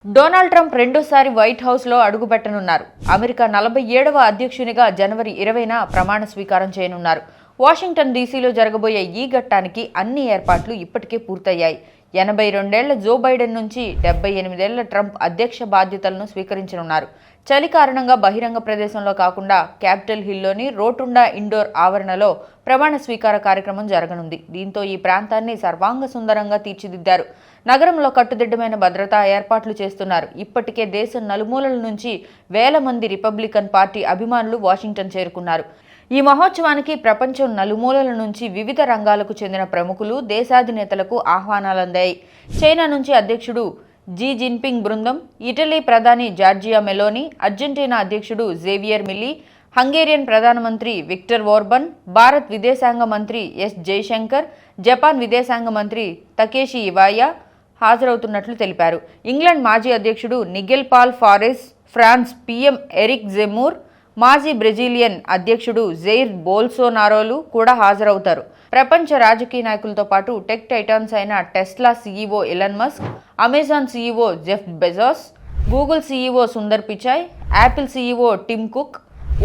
Donald Trump రెండోసారి white house లో అడుగుపెట్టనున్నారు. America 47వ అధ్యక్షునిగా జనవరి 20న ప్రమాణ స్వీకారం చేయనున్నారు. వాషింగ్టన్ డీసీలో జరగబోయే ఈ ఘట్టానికి అన్ని ఏర్పాట్లు ఇప్పటికే పూర్తయ్యాయి. 82 ఏళ్ల జో బైడెన్ నుంచి 78 ఏళ్ల ట్రంప్ అధ్యక్ష బాధ్యతలను స్వీకరించనున్నారు. చలి కారణంగా బహిరంగ ప్రదేశంలో కాకుండా క్యాపిటల్ హిల్లోని రోటుండా ఇండోర్ ఆవరణలో ప్రమాణ స్వీకార కార్యక్రమం జరగనుంది. దీంతో ఈ ప్రాంతాన్ని సర్వాంగ సుందరంగా తీర్చిదిద్దారు. నగరంలో కట్టుదిట్టమైన భద్రతా ఏర్పాట్లు చేస్తున్నారు. ఇప్పటికే దేశం నలుమూలల నుంచి వేల మంది రిపబ్లికన్ పార్టీ అభిమానులు వాషింగ్టన్ చేరుకున్నారు. ఈ మహోత్సవానికి ప్రపంచం నలుమూలల నుంచి వివిధ రంగాలకు చెందిన ప్రముఖులు, దేశాధినేతలకు ఆహ్వానాలందాయి. చైనా నుంచి అధ్యక్షుడు జీ జిన్పింగ్ బృందం, ఇటలీ ప్రధాని జార్జియా మెలోని, అర్జెంటీనా అధ్యక్షుడు జేవియర్ మిల్లీ, హంగేరియన్ ప్రధానమంత్రి విక్టర్ ఓర్బన్, భారత్ విదేశాంగ మంత్రి ఎస్ జైశంకర్, జపాన్ విదేశాంగ మంత్రి తకేషి ఇవాయా హాజరవుతున్నట్లు తెలిపారు. ఇంగ్లాండ్ మాజీ అధ్యక్షుడు Nigel Paul Farage, France PM Eric Zemmour, మాజీ బ్రెజిలియన్ అధ్యక్షుడు జెయిర్ బోల్సోనారోలు కూడా హాజరవుతారు. ప్రపంచ రాజకీయ నాయకులతో పాటు టెక్ టైటాన్స్ అయిన Tesla CEO Elon Musk, Amazon CEO Jeff Bezos, Google CEO Sundar Pichai, Apple CEO Tim Cook,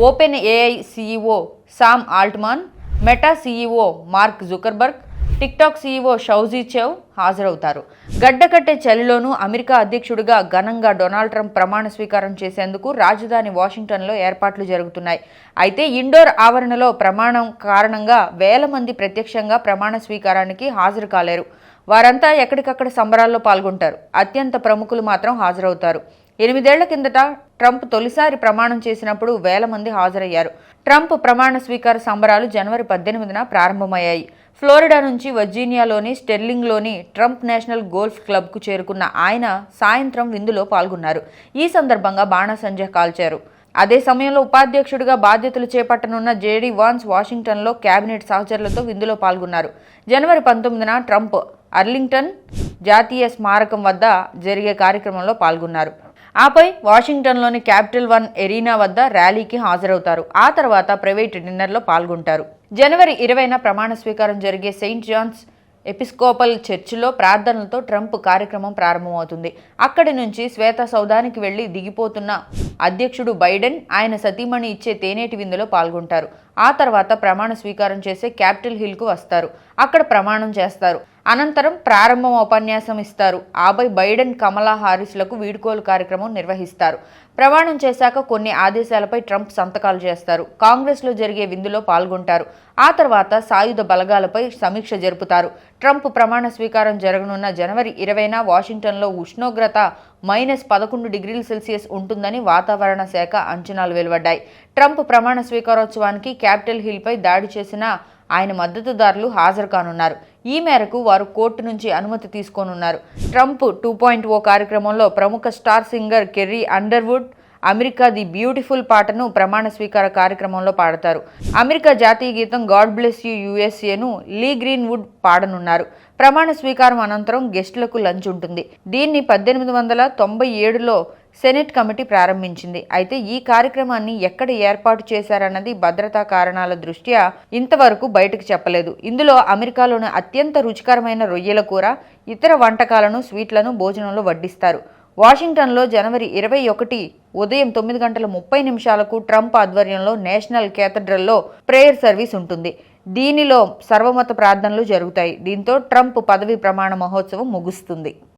OpenAI CEO Sam Altman, Meta CEO Mark Zuckerberg, TikTok CEO Shou Zi Chew హాజరవుతారు. గడ్డకట్టే చలిలోనూ అమెరికా అధ్యక్షుడిగా ఘనంగా డొనాల్డ్ ట్రంప్ ప్రమాణ స్వీకారం చేసేందుకు రాజధాని వాషింగ్టన్లో ఏర్పాట్లు జరుగుతున్నాయి. అయితే ఇండోర్ ఆవరణలో ప్రమాణం కారణంగా వేల మంది ప్రత్యక్షంగా ప్రమాణ స్వీకారానికి హాజరు కాలేరు. వారంతా ఎక్కడికక్కడ సంబరాల్లో పాల్గొంటారు. అత్యంత ప్రముఖులు మాత్రం హాజరవుతారు. 8 ఏళ్ల కిందట ట్రంప్ తొలిసారి ప్రమాణం చేసినప్పుడు వేల మంది హాజరయ్యారు. ట్రంప్ ప్రమాణ స్వీకార సంబరాలు జనవరి 18న ప్రారంభమయ్యాయి. ఫ్లోరిడా నుంచి వర్జీనియాలోని స్టెర్లింగ్లోని ట్రంప్ నేషనల్ గోల్ఫ్ క్లబ్కు చేరుకున్న ఆయన సాయంత్రం విందులో పాల్గొన్నారు. ఈ సందర్భంగా బాణాసంచా కాల్చారు. అదే సమయంలో ఉపాధ్యక్షుడిగా బాధ్యతలు చేపట్టనున్న జేడీ వాన్స్ వాషింగ్టన్లో కేబినెట్ సహచరులతో విందులో పాల్గొన్నారు. జనవరి 19న ట్రంప్ అర్లింగ్టన్ జాతీయ స్మారకం వద్ద జరిగే కార్యక్రమంలో పాల్గొన్నారు. ఆపై వాషింగ్టన్లోని క్యాపిటల్ వన్ ఎరీనా వద్ద ర్యాలీకి హాజరవుతారు. ఆ తర్వాత ప్రైవేట్ డిన్నర్లో పాల్గొంటారు. జనవరి 20న ప్రమాణ స్వీకారం జరిగే సెయింట్ జాన్స్ ఎపిస్కోపల్ చర్చిలో ప్రార్థనలతో ట్రంప్ కార్యక్రమం ప్రారంభమవుతుంది. అక్కడి నుంచి శ్వేత సౌధానికి వెళ్లి దిగిపోతున్న అధ్యక్షుడు బైడెన్ ఆయన సతీమణి ఇచ్చే తేనేటి విందులో పాల్గొంటారు. ఆ తర్వాత ప్రమాణ స్వీకారం చేసే క్యాపిటల్ హిల్కు వస్తారు. అక్కడ ప్రమాణం చేస్తారు. అనంతరం ప్రారంభం ఉపన్యాసం ఇస్తారు. ఆపై బైడెన్, కమలా హారిస్లకు వీడ్కోలు కార్యక్రమం నిర్వహిస్తారు. ప్రమాణం చేశాక కొన్ని ఆదేశాలపై ట్రంప్ సంతకాలు చేస్తారు. కాంగ్రెస్లో జరిగే విందులో పాల్గొంటారు. ఆ తర్వాత సాయుధ బలగాలపై సమీక్ష జరుపుతారు. ట్రంప్ ప్రమాణ స్వీకారం జరగనున్న జనవరి 20న వాషింగ్టన్లో ఉష్ణోగ్రత -11°C ఉంటుందని వాతావరణ శాఖ అంచనాలు వెలువడ్డాయి. ట్రంప్ ప్రమాణ స్వీకారోత్సవానికి క్యాపిటల్ హిల్పై దాడి చేసిన ఆయన మద్దతుదారులు హాజరు కానున్నారు. ఈ మేరకు వారు కోర్టు నుంచి అనుమతి తీసుకోనున్నారు. ట్రంప్ 2.0 కార్యక్రమంలో ప్రముఖ star singer Carrie Underwood America the Beautiful పాటను ప్రమాణ స్వీకార కార్యక్రమంలో పాడతారు. అమెరికా జాతీయ గీతం గాడ్ బ్లెస్ యూ యూఎస్ఏను లీ గ్రీన్వుడ్ పాడనున్నారు. ప్రమాణ స్వీకారం అనంతరం గెస్టులకు లంచ్ ఉంటుంది. దీన్ని 1897లో సెనెట్ కమిటీ ప్రారంభించింది. అయితే ఈ కార్యక్రమాన్ని ఎక్కడ ఏర్పాటు చేశారన్నది భద్రతా కారణాల దృష్ట్యా ఇంతవరకు బయటకు చెప్పలేదు. ఇందులో అమెరికాలోని అత్యంత రుచికరమైన రొయ్యల కూర, ఇతర వంటకాలను, స్వీట్లను భోజనంలో వడ్డిస్తారు. వాషింగ్టన్లో జనవరి 21 ఉదయం 9:30 ట్రంప్ ఆధ్వర్యంలో నేషనల్ కేథడ్రల్లో ప్రేయర్ సర్వీస్ ఉంటుంది. దీనిలో సర్వమత ప్రార్థనలు జరుగుతాయి. దీంతో ట్రంప్ పదవీ ప్రమాణ మహోత్సవం ముగుస్తుంది.